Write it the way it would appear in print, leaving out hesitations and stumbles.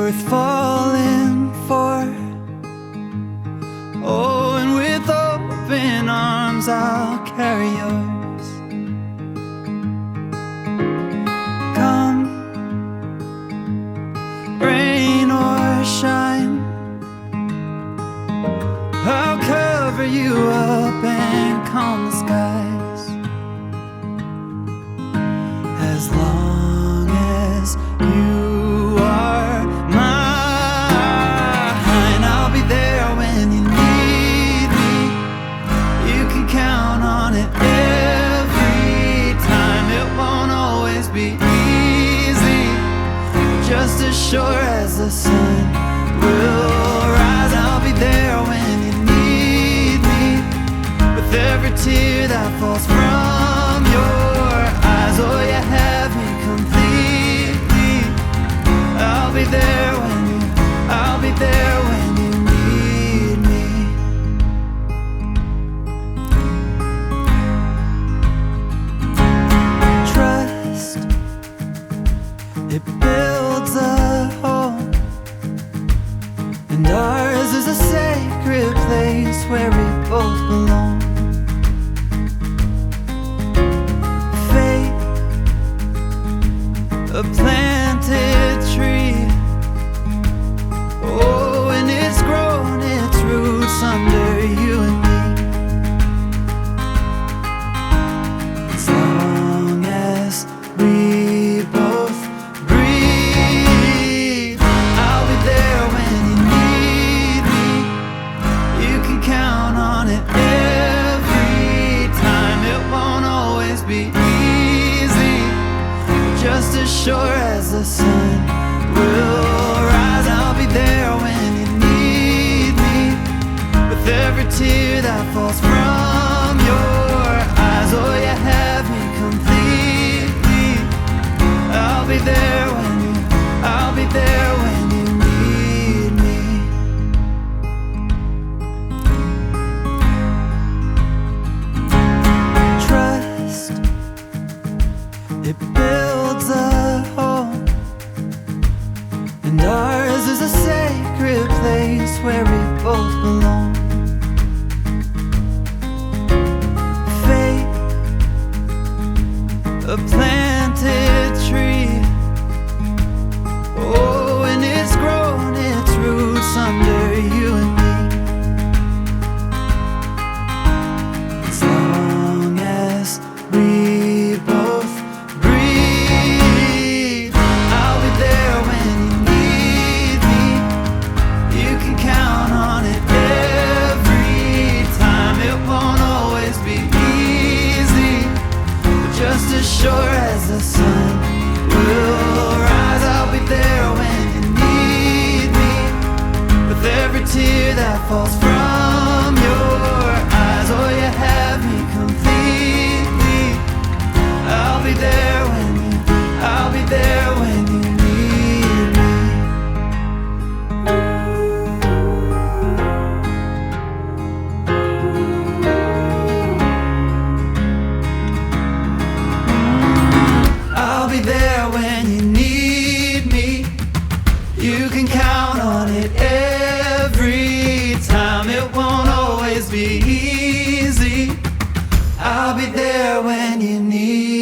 worth falling for. Oh, and with open arms I'll carry yours. Come, rain or shine, I'll cover you up and calm the skies. As long as you are mine, I'll be there when you need me. You can count on it every time. It won't always be easy, just as sure as the sun will rise. I'll be there when you need me, with every tear that falls from your eyes. Oh, you have me completely. I'll be there when you, I'll be there when you need me. Trust, it builds a home, and ours is a sacred place where we both belong. Faith, a planted tree. Oh, and it's grown its roots under you and me. As long as we both breathe, I'll be there when you need me. You can count on it every time. It won't always be easy, just as sure as the sun will rise. I'll be there when you need me, with every tear that falls from your eyes. Oh, you have me completely. I'll be there when you, I'll be there when you need me. Trust, it builds a home, and ours is a sacred place where we both belong. Faith, a planted tree. Oh, and it's grown its roots under you and me. As long as we both breathe, I'll be there when you need me. You can count on it every time. It won't always be easy, but just as sure as the sun will rise. I'll be there when you need me, with every tear that falls from your eyes. Oh, you have me completely. I'll be there when you, I'll be there when you need me. I'll be there when you need me. You can count on it every time. It won't always be easy. I'll be there when you need me.